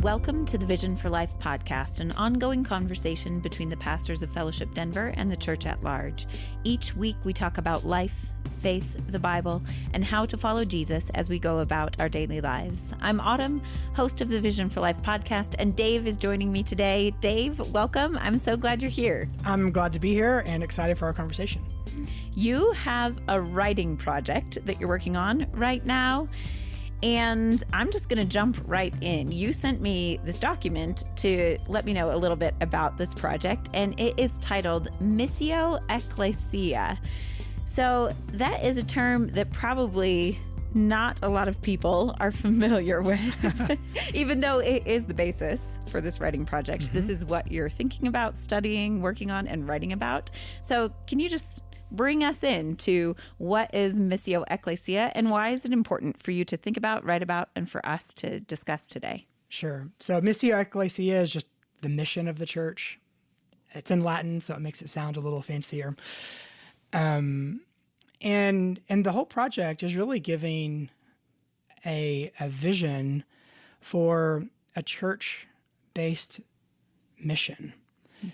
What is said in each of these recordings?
Welcome to the Vision for Life podcast, an ongoing conversation between the pastors of Fellowship Denver and the church at large. Each week we talk about life, faith, the Bible, and how to follow Jesus as we go about our daily lives. I'm Autumn, host of the Vision for Life podcast, and Dave is joining me today. Dave, welcome. I'm so glad you're here. I'm glad to be here and excited for our conversation. You have a writing project that you're working on right now. And I'm just going to jump right in. You sent me this document to let me know a little bit about this project, and it is titled Missio Ekklesia. So that is a term that probably not a lot of people are familiar with, even though it is the basis for this writing project. Mm-hmm. This is what you're thinking about, studying, working on, and writing about. So can you just bring us into what is Missio Ekklesia and why is it important for you to think about, write about, and for us to discuss today? Sure. So Missio Ekklesia is just the mission of the church. It's in Latin, so it makes it sound a little fancier. And the whole project is really giving a vision for a church-based mission.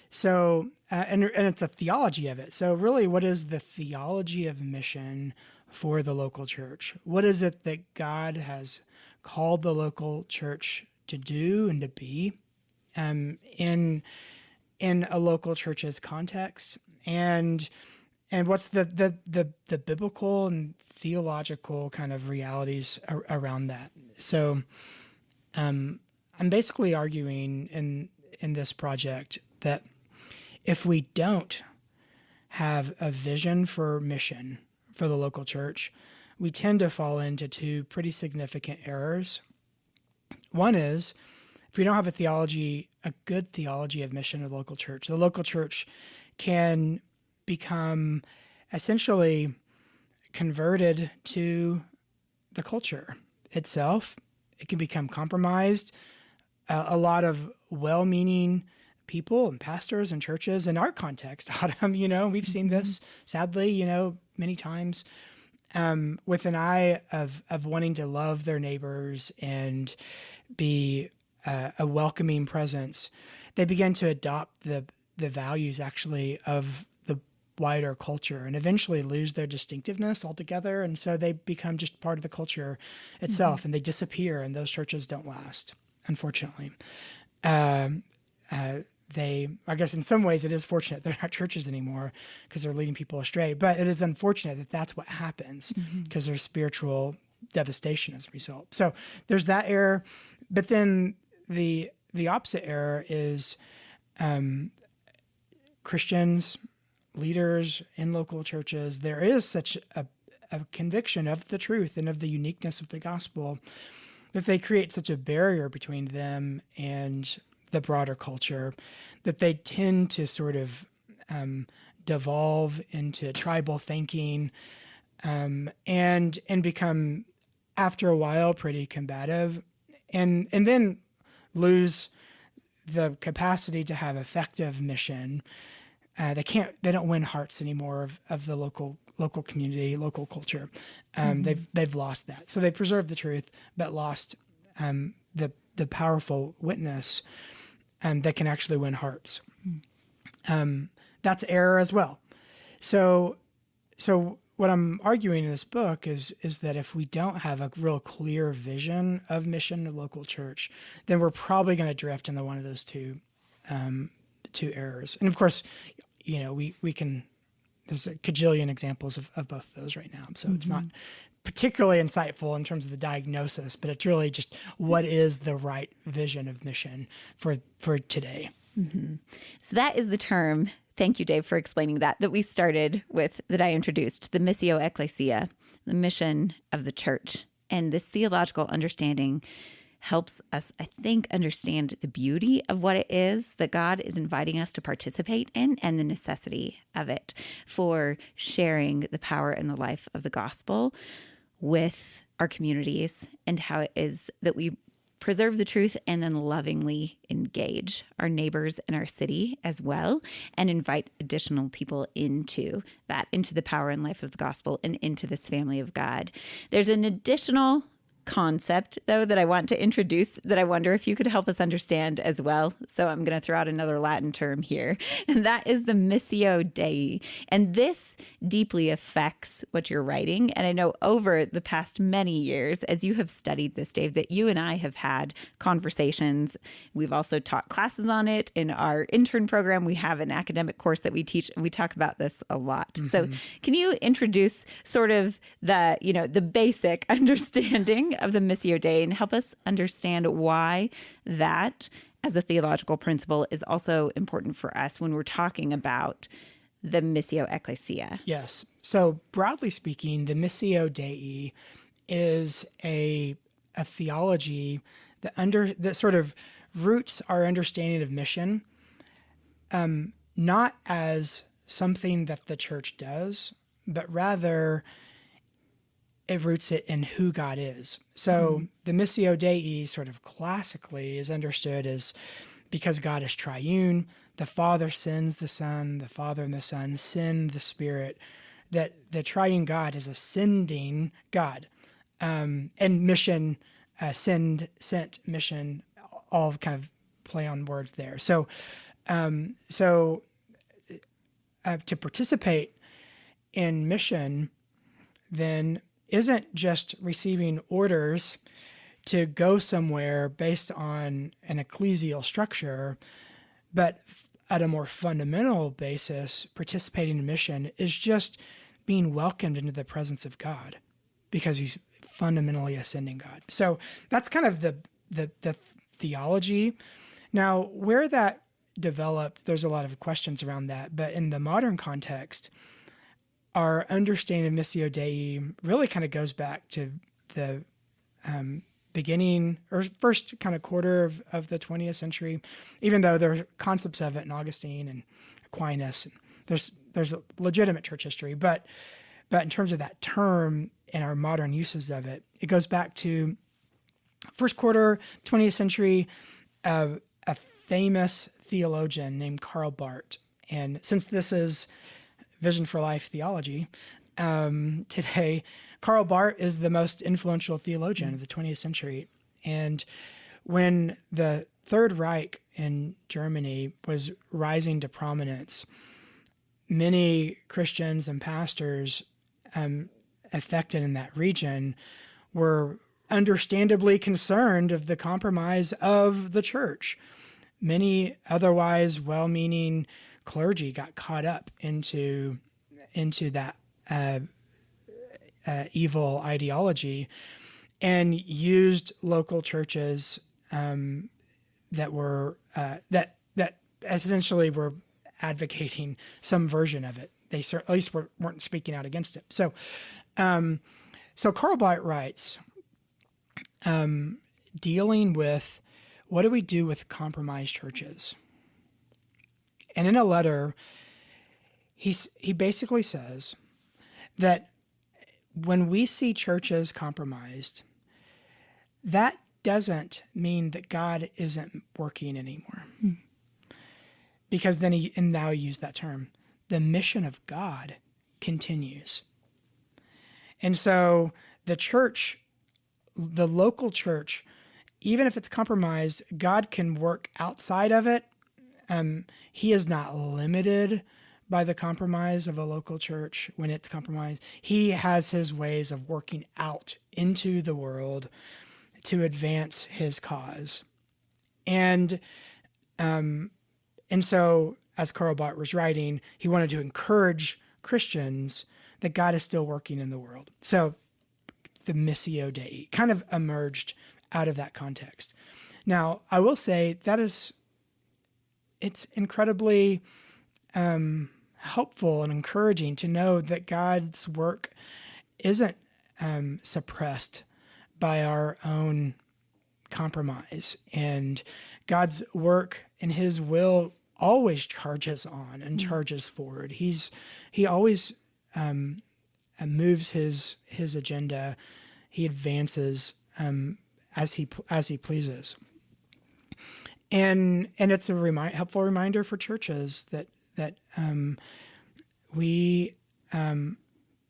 So, and it's a theology of it. So really, what is the theology of mission for the local church? What is it that God has called the local church to do and to be in a local church's context? And what's the biblical and theological kind of realities around that? So I'm basically arguing in this project that if we don't have a vision for mission for the local church, we tend to fall into two pretty significant errors. One is, if we don't have a good theology of mission of the local church can become essentially converted to the culture itself. It can become compromised. A lot of well-meaning people and pastors and churches in our context, Adam, we've seen this, sadly, many times, with an eye of wanting to love their neighbors and be a welcoming presence. They begin to adopt the values, actually, of the wider culture and eventually lose their distinctiveness altogether. And so they become just part of the culture itself, and they disappear, and those churches don't last, unfortunately. I guess in some ways it is fortunate they're not churches anymore because they're leading people astray, but it is unfortunate that that's what happens because there's spiritual devastation as a result. So there's that error, but then the opposite error is Christians, leaders in local churches, there is such a conviction of the truth and of the uniqueness of the gospel that they create such a barrier between them and the broader culture that they tend to sort of devolve into tribal thinking and become, after a while, pretty combative and then lose the capacity to have effective mission. They don't win hearts anymore of the local community, local culture. They've lost that. So they preserved the truth, but lost the powerful witness that can actually win hearts. That's error as well. So what I'm arguing in this book is that if we don't have a real clear vision of mission of local church, then we're probably going to drift into one of those two errors. And of course, we can. There's a cajillion examples of both of those right now. So it's not particularly insightful in terms of the diagnosis, but it's really just what is the right vision of mission for today. Mm-hmm. So that is the term, thank you, Dave, for explaining that we started with, that I introduced, the Missio Ekklesia, the mission of the church. And this theological understanding helps us, I think, understand the beauty of what it is that God is inviting us to participate in and the necessity of it for sharing the power and the life of the gospel with our communities, and how it is that we preserve the truth and then lovingly engage our neighbors in our city as well, and invite additional people into that, into the power and life of the gospel and into this family of God. There's an additional concept, though, that I want to introduce that I wonder if you could help us understand as well. So I'm going to throw out another Latin term here, and that is the Missio Dei. And this deeply affects what you're writing. And I know over the past many years, as you have studied this, Dave, that you and I have had conversations. We've also taught classes on it. In our intern program, we have an academic course that we teach, and we talk about this a lot. So can you introduce sort of the basic understanding of the Missio Dei and help us understand why that, as a theological principle, is also important for us when we're talking about the Missio Ekklesia? Yes. So broadly speaking, the Missio Dei is a theology that sort of roots our understanding of mission, not as something that the church does, but rather it roots it in who God is. So the Missio Dei sort of classically is understood as, because God is triune, the Father sends the Son, the Father and the Son send the Spirit, that the triune God is a sending God. And mission, sent, mission, all kind of play on words there. So to participate in mission then isn't just receiving orders to go somewhere based on an ecclesial structure, but at a more fundamental basis, participating in mission is just being welcomed into the presence of God because he's fundamentally ascending God. So that's kind of the theology. Now, where that developed, there's a lot of questions around that, but in the modern context, our understanding of Missio Dei really kind of goes back to the beginning or first kind of quarter of the 20th century, even though there are concepts of it in Augustine and Aquinas. And there's a legitimate church history, but in terms of that term and our modern uses of it, it goes back to first quarter 20th century, a famous theologian named Karl Barth. And since this is Vision for Life theology, today, Karl Barth is the most influential theologian of the 20th century. And when the Third Reich in Germany was rising to prominence, many Christians and pastors affected in that region were understandably concerned of the compromise of the church. Many otherwise well-meaning clergy got caught up into that evil ideology and used local churches that essentially were advocating some version of it. They at least weren't speaking out against it. So Karl Barth writes, dealing with what do we do with compromised churches? And in a letter, he basically says that when we see churches compromised, that doesn't mean that God isn't working anymore. Because then now he used that term, the mission of God continues. And so the church, the local church, even if it's compromised, God can work outside of it. He is not limited by the compromise of a local church when it's compromised. He has his ways of working out into the world to advance his cause. And so, as Karl Barth was writing, he wanted to encourage Christians that God is still working in the world. So the Missio Dei kind of emerged out of that context. Now, I will say it's incredibly helpful and encouraging to know that God's work isn't suppressed by our own compromise, and God's work and his will always charges on and charges forward. He always moves his agenda. He advances as he pleases. And it's a helpful reminder for churches that we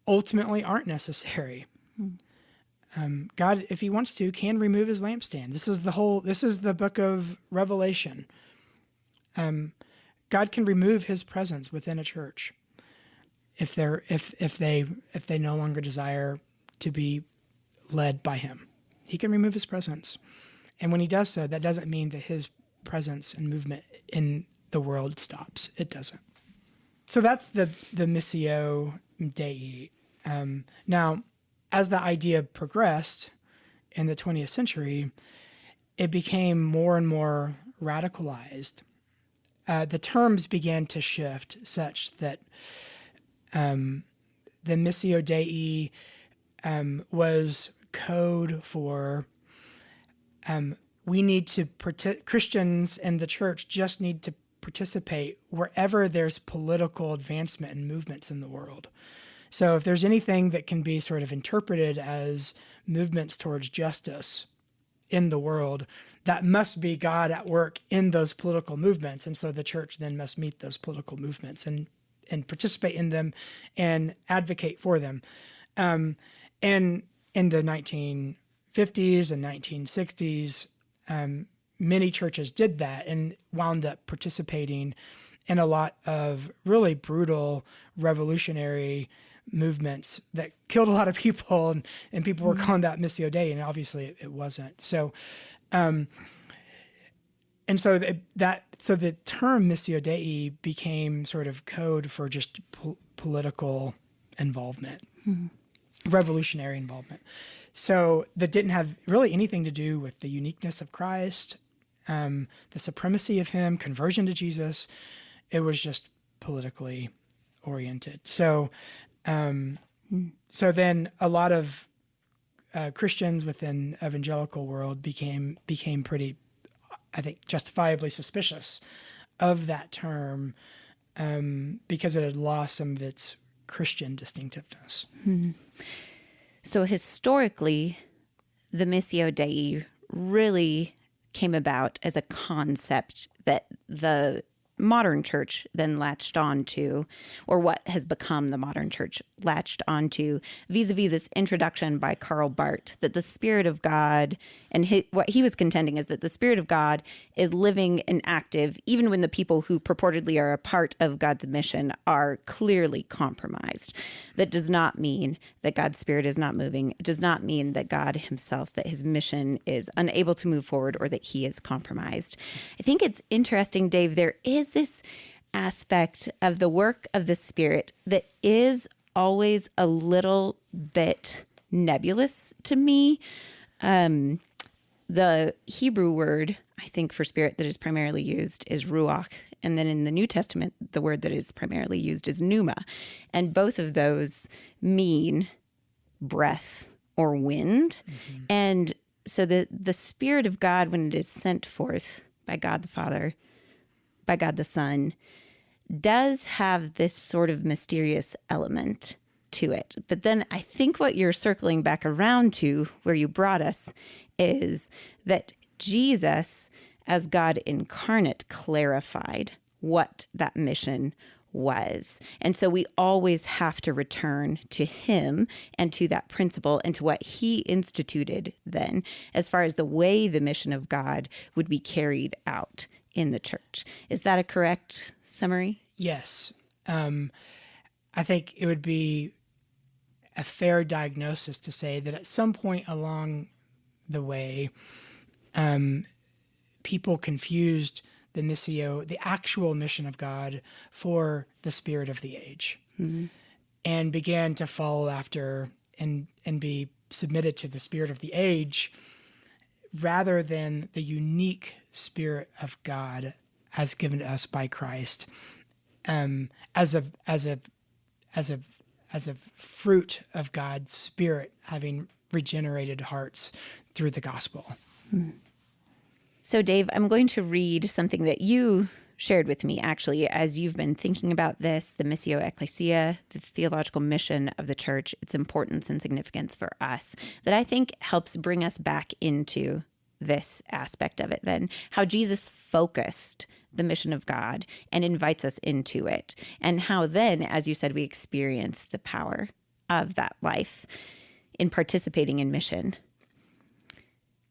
ultimately aren't necessary. God, if he wants to, can remove his lampstand. This is the book of Revelation. God can remove his presence within a church if they no longer desire to be led by him. He can remove his presence. And when he does so, that doesn't mean that his presence and movement in the world stops. It doesn't. So that's the Missio Dei. Now, as the idea progressed in the 20th century, it became more and more radicalized. The terms began to shift such that the Missio Dei was code for we need to Christians and the church just need to participate wherever there's political advancement and movements in the world. So if there's anything that can be sort of interpreted as movements towards justice in the world, that must be God at work in those political movements. And so the church then must meet those political movements and participate in them and advocate for them. And in the 1950s and 1960s, many churches did that and wound up participating in a lot of really brutal revolutionary movements that killed a lot of people, and people were calling that Missio Dei, and obviously it wasn't. So, so the term Missio Dei became sort of code for just political involvement, revolutionary involvement. So that didn't have really anything to do with the uniqueness of Christ, the supremacy of him, conversion to Jesus. It was just politically oriented. So then a lot of Christians within evangelical world became pretty, I think, justifiably suspicious of that term because it had lost some of its Christian distinctiveness. Mm-hmm. So historically, the Missio Dei really came about as a concept that the modern church then latched onto, or what has become the modern church latched onto, vis-a-vis this introduction by Karl Barth that the Spirit of God, and what he was contending is that the Spirit of God is living and active even when the people who purportedly are a part of God's mission are clearly compromised. That does not mean that God's Spirit is not moving. It does not mean that God himself, that his mission is unable to move forward or that he is compromised. I think it's interesting, Dave, there is this aspect of the work of the Spirit that is always a little bit nebulous to me. The Hebrew word, I think, for spirit that is primarily used is ruach. And then in the New Testament, the word that is primarily used is pneuma. And both of those mean breath or wind. Mm-hmm. And so the Spirit of God, when it is sent forth by God the Father, by God the Son, does have this sort of mysterious element to it. But then I think what you're circling back around to, where you brought us, is that Jesus, as God incarnate, clarified what that mission was. And so we always have to return to him and to that principle and to what he instituted then, as far as the way the mission of God would be carried out in the church. Is that a correct summary? Yes. I think it would be a fair diagnosis to say that at some point along the way, people confused the actual mission of God for the spirit of the age, and began to follow after and be submitted to the spirit of the age rather than the unique Spirit of God as given to us by Christ, as a fruit of God's Spirit having regenerated hearts through the gospel. So, Dave, I'm going to read something that you shared with me, actually, as you've been thinking about this, the Missio Ekklesia, the theological mission of the church, its importance and significance for us, that I think helps bring us back into this aspect of it then, how Jesus focused the mission of God and invites us into it, and how then, as you said, we experience the power of that life. in participating in mission.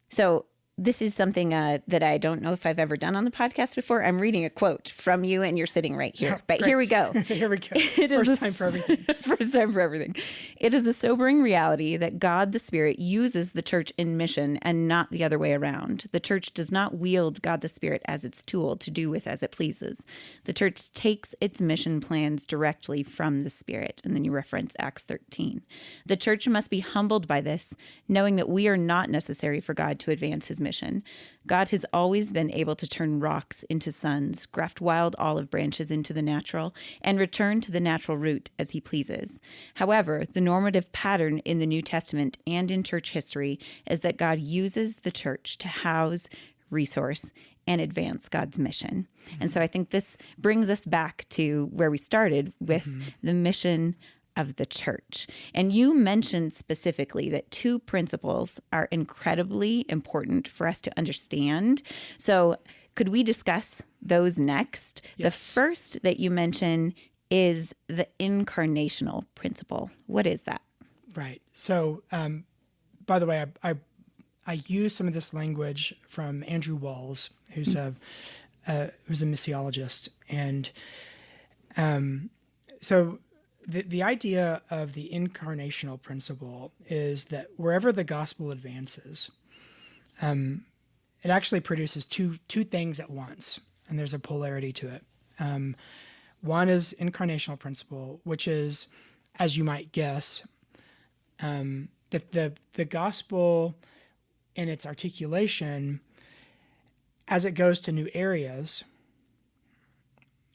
So this is something that I don't know if I've ever done on the podcast before. I'm reading a quote from you, and you're sitting right here. But Great. here we go. Here we go. It First time for everything. First time for everything. It is a sobering reality that God the Spirit uses the church in mission and not the other way around. The church does not wield God the Spirit as its tool to do with as it pleases. The church takes its mission plans directly from the Spirit. And then you reference Acts 13. The church must be humbled by this, knowing that we are not necessary for God to advance his mission. God has always been able to turn rocks into suns, graft wild olive branches into the natural, and return to the natural root as he pleases. However, the normative pattern in the New Testament and in church history is that God uses the church to house, resource, and advance God's mission. And so I think this brings us back to where we started with the mission of the church. And you mentioned specifically that two principles are incredibly important for us to understand. So could we discuss those next? Yes. The first that you mention is the incarnational principle. What is that? Right. So, by the way, I use some of this language from Andrew Walls, who's a missiologist, and so the idea of the incarnational principle is that wherever the gospel advances, it actually produces two things at once, and there's a polarity to it. One is incarnational principle, which is, as you might guess, that the gospel in its articulation, as it goes to new areas,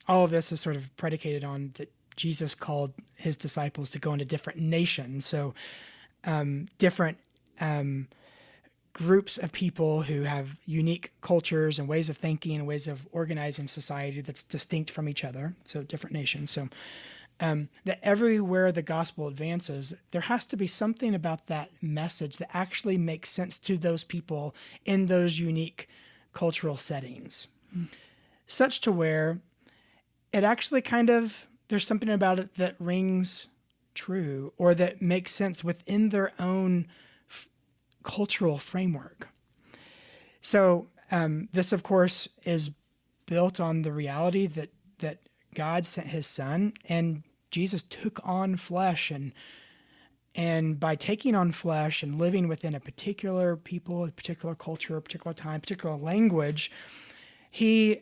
all of this is sort of predicated on that Jesus called his disciples to go into different nations. So different groups of people who have unique cultures and ways of thinking and ways of organizing society that's distinct from each other. So different nations. So that everywhere the gospel advances, there has to be something about that message that actually makes sense to those people in those unique cultural settings, such to where it actually there's something about it that rings true or that makes sense within their own cultural framework. So this, of course, is built on the reality that God sent his son, and Jesus took on flesh, and by taking on flesh and living within a particular people, a particular culture, a particular time, particular language, he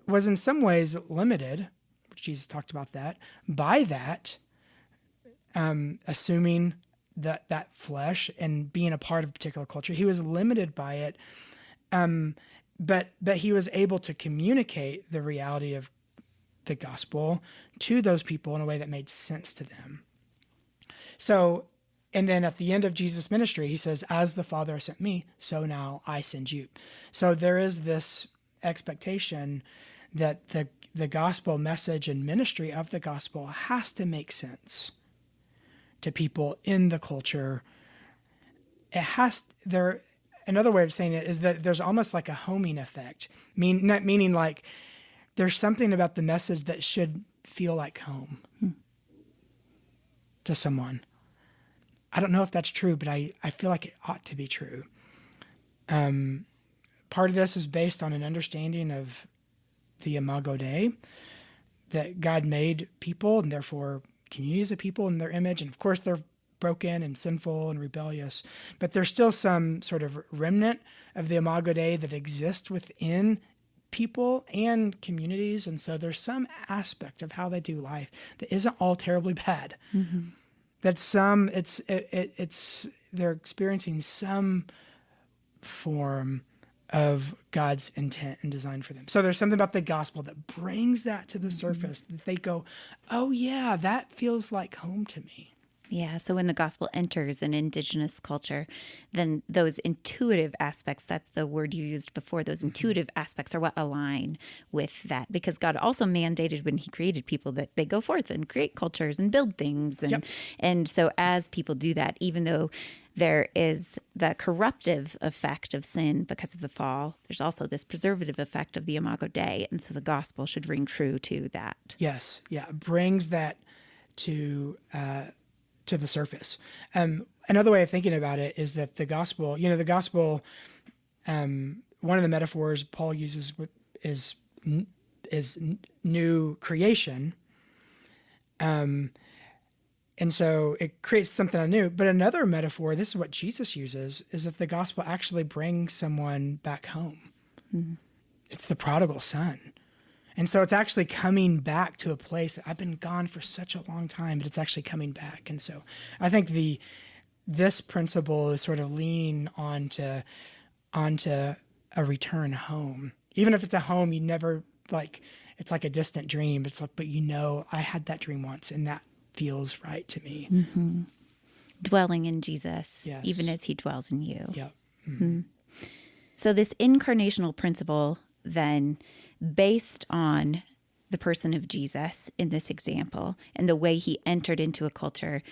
was in some ways limited, which Jesus talked about that, by that, assuming that flesh and being a part of a particular culture. He was limited by it, but he was able to communicate the reality of the gospel to those people in a way that made sense to them. So, and then at the end of Jesus' ministry, he says, as the Father sent me, so now I send you. So there is this expectation that the gospel message and ministry of the gospel has to make sense to people in the culture. Another way of saying it is that there's almost like a homing effect, meaning like there's something about the message that should feel like home to someone. I don't know if that's true, but I feel like it ought to be true. Part of this is based on an understanding of the Imago Dei, that God made people and therefore communities of people in their image. And of course, they're broken and sinful and rebellious, but there's still some sort of remnant of the Imago Dei that exists within people and communities. And so there's some aspect of how they do life that isn't all terribly bad. Mm-hmm. They're experiencing some form of God's intent and design for them. So there's something about the gospel that brings that to the surface, that they go, oh yeah, that feels like home to me. Yeah, so when the gospel enters an indigenous culture, then those intuitive aspects, that's the word you used before, those intuitive aspects are what align with that. Because God also mandated when he created people that they go forth and create cultures and build things. And so as people do that, even though there is the corruptive effect of sin because of the fall, there's also this preservative effect of the Imago Dei. And so the gospel should ring true to that. Yes, yeah, it brings that to the surface. another way of thinking about it is that the gospel, one of the metaphors Paul uses is new creation. And so it creates something anew. But another metaphor, this is what Jesus uses, is that the gospel actually brings someone back home. Mm-hmm. It's the prodigal son. And so it's actually coming back to a place that I've been gone for such a long time, but it's actually coming back. And so I think this principle is sort of leaning onto a return home. Even if it's a home you never, like, it's like a distant dream. It's like, but I had that dream once, and that feels right to me. Mm-hmm. Dwelling in Jesus, yes. Even as he dwells in you. Yep. Mm-hmm. Mm-hmm. So this incarnational principle, then, based on the person of Jesus in this example and the way he entered into a culture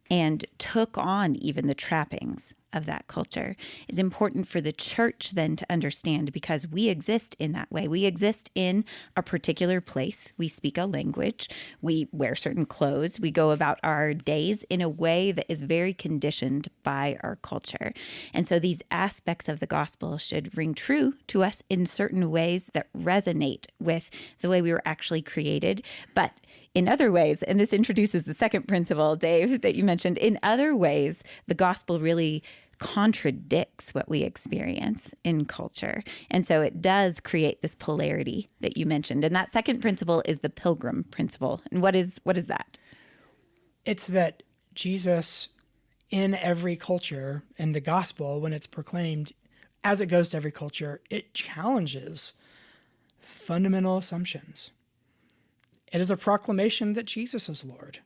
and took on even the trappings of that culture, is important for the church then to understand, because we exist in that way. We exist in a particular place. We speak a language. We wear certain clothes. We go about our days in a way that is very conditioned by our culture. And so these aspects of the gospel should ring true to us in certain ways that resonate with the way we were actually created. But in other ways, and this introduces the second principle, Dave, that you mentioned, in other ways, the gospel really contradicts what we experience in culture. And so it does create this polarity that you mentioned. And that second principle is the pilgrim principle. And what is that? It's that Jesus, in every culture, and the gospel, when it's proclaimed, as it goes to every culture, it challenges fundamental assumptions. It is a proclamation that Jesus is Lord,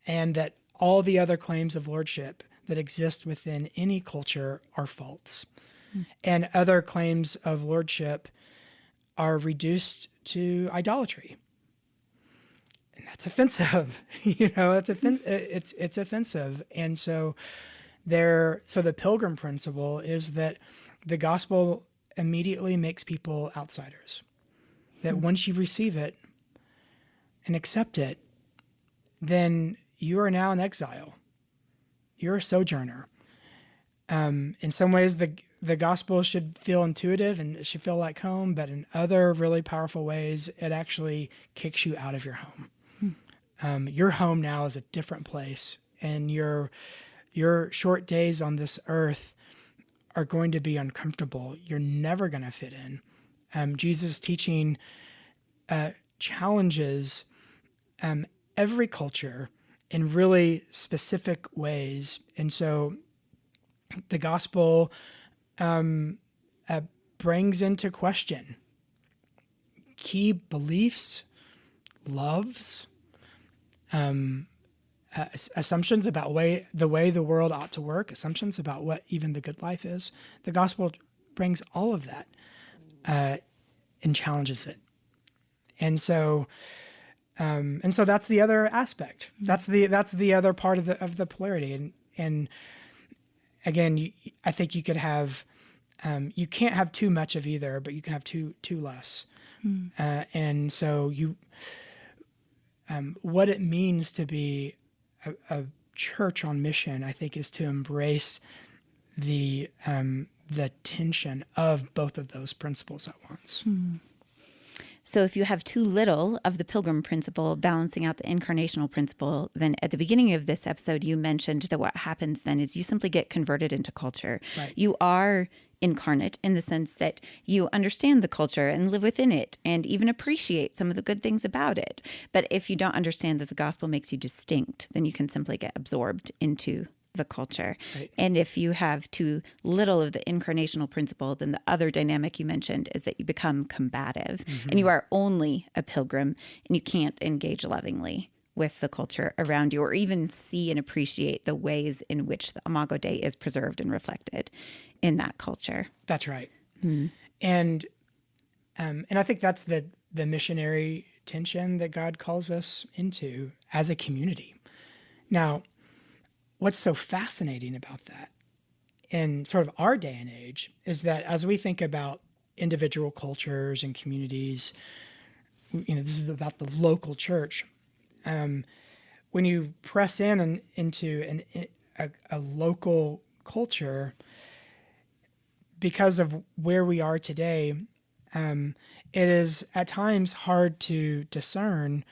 and that all the other claims of lordship that exist within any culture are false. And other claims of lordship are reduced to idolatry. And that's offensive. It's offensive. And so the pilgrim principle is that the gospel immediately makes people outsiders. That once you receive it and accept it, then you are now in exile. You're a sojourner. In some ways, the gospel should feel intuitive and it should feel like home, but in other really powerful ways, it actually kicks you out of your home. Your home now is a different place, and your short days on this earth are going to be uncomfortable. You're never going to fit in. Jesus' teaching challenges every culture in really specific ways. And so the gospel brings into question key beliefs, loves, assumptions about the way the world ought to work, assumptions about what even the good life is. The gospel brings all of that and challenges it. And so that's the other aspect. That's the other part of the polarity. And again, I think you could have, you can't have too much of either, but you can have too less. And so what it means to be a church on mission, I think, is to embrace the tension of both of those principles at once. So if you have too little of the pilgrim principle balancing out the incarnational principle, then at the beginning of this episode, you mentioned that what happens then is you simply get converted into culture. Right. You are incarnate in the sense that you understand the culture and live within it and even appreciate some of the good things about it. But if you don't understand that the gospel makes you distinct, then you can simply get absorbed into the culture. Right. And if you have too little of the incarnational principle, then the other dynamic you mentioned is that you become combative and you are only a pilgrim and you can't engage lovingly with the culture around you or even see and appreciate the ways in which the Imago Dei is preserved and reflected in that culture. That's right. And I think that's the missionary tension that God calls us into as a community. Now, what's so fascinating about that in sort of our day and age is that as we think about individual cultures and communities, this is about the local church. When you press into a local culture, because of where we are today, it is at times hard to discern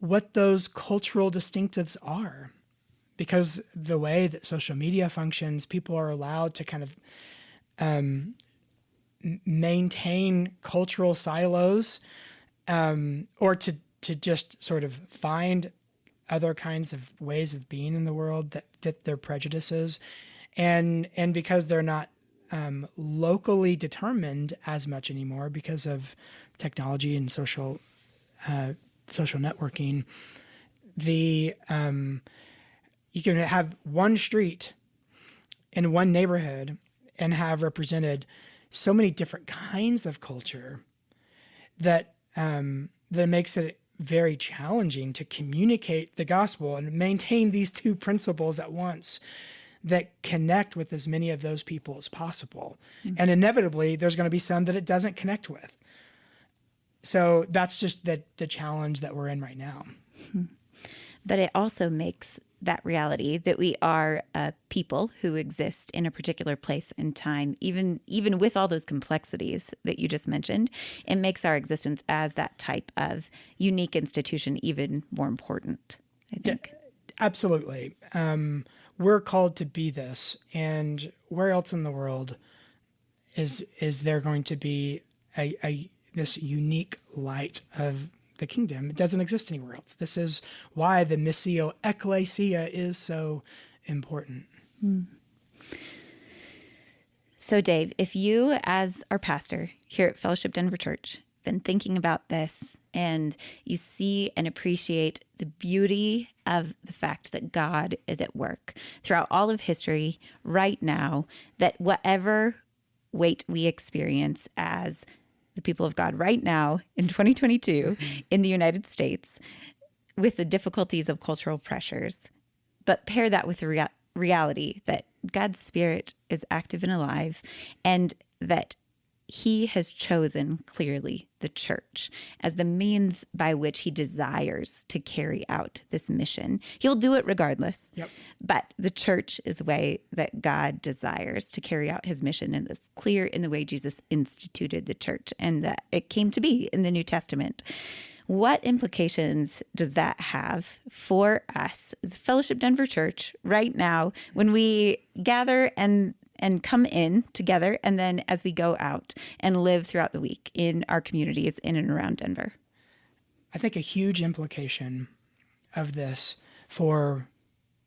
what those cultural distinctives are. Because the way that social media functions, people are allowed to kind of maintain cultural silos, or to just sort of find other kinds of ways of being in the world that fit their prejudices. And because they're not locally determined as much anymore because of technology and social networking, you can have one street in one neighborhood and have represented so many different kinds of culture that makes it very challenging to communicate the gospel and maintain these two principles at once that connect with as many of those people as possible. Mm-hmm. And inevitably, there's going to be some that it doesn't connect with. So that's just the challenge that we're in right now. Mm-hmm. But it also makes that reality that we are a people who exist in a particular place and time, even with all those complexities that you just mentioned, it makes our existence as that type of unique institution even more important, I think. Yeah, absolutely. We're called to be this, and where else in the world is there going to be this unique light of the kingdom? It doesn't exist anywhere else. This is why the Missio Ekklesia is so important. Mm. So, Dave, if you, as our pastor here at Fellowship Denver Church, been thinking about this and you see and appreciate the beauty of the fact that God is at work throughout all of history right now, that whatever weight we experience as the people of God right now in 2022 in the United States with the difficulties of cultural pressures, but pair that with the reality that God's Spirit is active and alive, and that He has chosen clearly the church as the means by which He desires to carry out this mission. He'll do it regardless. Yep. But the church is the way that God desires to carry out His mission, and it's clear in the way Jesus instituted the church and that it came to be in the New Testament. What implications does that have for us as Fellowship Denver Church right now when we gather and come in together, and then as we go out and live throughout the week in our communities in and around Denver? I think a huge implication of this for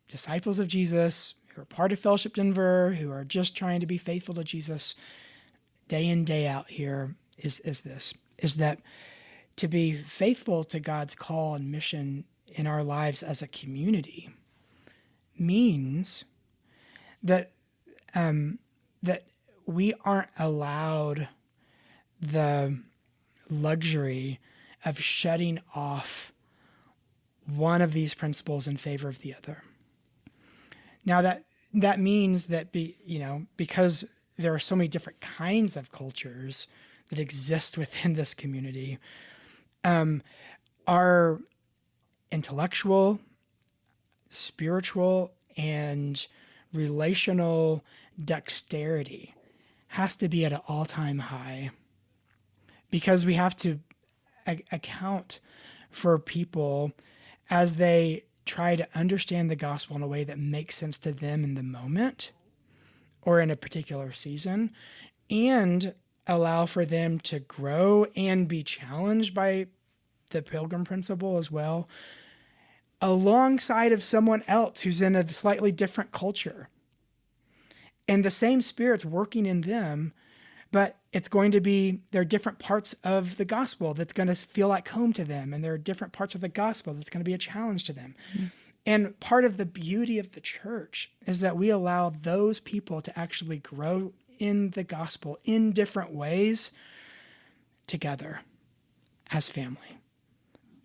disciples of Jesus who are part of Fellowship Denver, who are just trying to be faithful to Jesus day in, day out here, is that to be faithful to God's call and mission in our lives as a community means that we aren't allowed the luxury of shutting off one of these principles in favor of the other. Now that means that because there are so many different kinds of cultures that exist within this community, our intellectual, spiritual, and relational dexterity has to be at an all-time high, because we have to account for people as they try to understand the gospel in a way that makes sense to them in the moment or in a particular season, and allow for them to grow and be challenged by the pilgrim principle as well, alongside of someone else who's in a slightly different culture. And the same Spirit's working in them, but it's going to be, there are different parts of the gospel that's going to feel like home to them, and there are different parts of the gospel that's going to be a challenge to them. Mm-hmm. And part of the beauty of the church is that we allow those people to actually grow in the gospel in different ways together as family.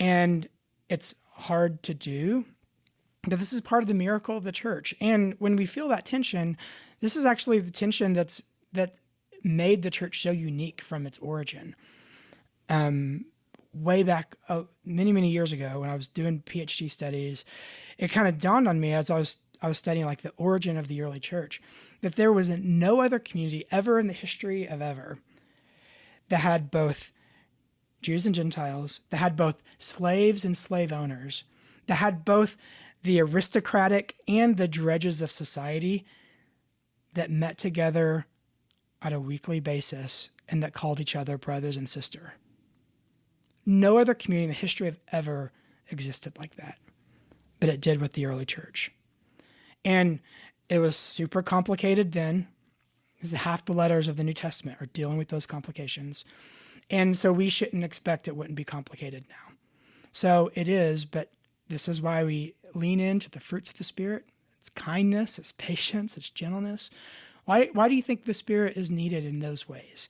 And it's hard to do, but this is part of the miracle of the church. And when we feel that tension, this is actually the tension that made the church so unique from its origin. Way back many, many years ago when I was doing PhD studies, it kind of dawned on me as I I was studying like the origin of the early church, that there was no other community ever in the history of ever that had both Jews and Gentiles, that had both slaves and slave owners, that had both the aristocratic and the dredges of society that met together on a weekly basis and that called each other brothers and sister. No other community in the history of ever existed like that, but it did with the early church. And it was super complicated then, because half the letters of the New Testament are dealing with those complications. And so we shouldn't expect it wouldn't be complicated now. So it is, but this is why we lean into the fruits of the Spirit. It's kindness, it's patience, it's gentleness. Why do you think the Spirit is needed in those ways?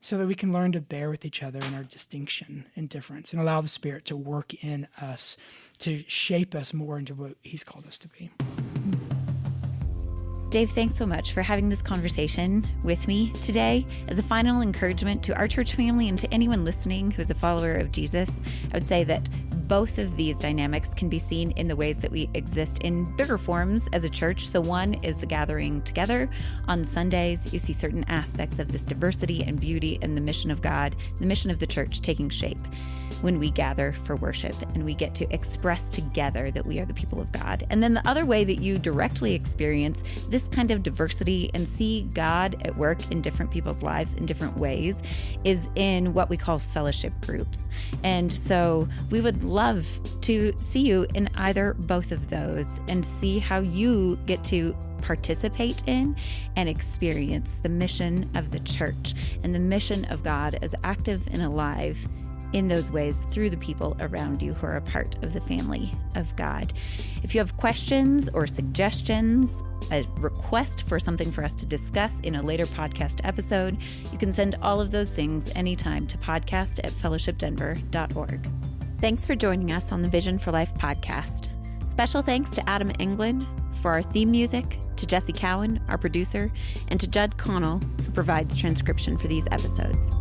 So that we can learn to bear with each other in our distinction and difference and allow the Spirit to work in us, to shape us more into what He's called us to be. Dave, thanks so much for having this conversation with me today. As a final encouragement to our church family and to anyone listening who is a follower of Jesus, I would say that both of these dynamics can be seen in the ways that we exist in bigger forms as a church. So one is the gathering together on Sundays. You see certain aspects of this diversity and beauty and the mission of God, the mission of the church taking shape when we gather for worship and we get to express together that we are the people of God. And then the other way that you directly experience this kind of diversity and see God at work in different people's lives in different ways is in what we call fellowship groups. And so we would love to see you in either both of those and see how you get to participate in and experience the mission of the church and the mission of God as active and alive in those ways through the people around you who are a part of the family of God. If you have questions or suggestions, a request for something for us to discuss in a later podcast episode, you can send all of those things anytime to podcast@fellowshipdenver.org. Thanks for joining us on the Vision for Life podcast. Special thanks to Adam Englund for our theme music, to Jesse Cowan, our producer, and to Judd Connell, who provides transcription for these episodes.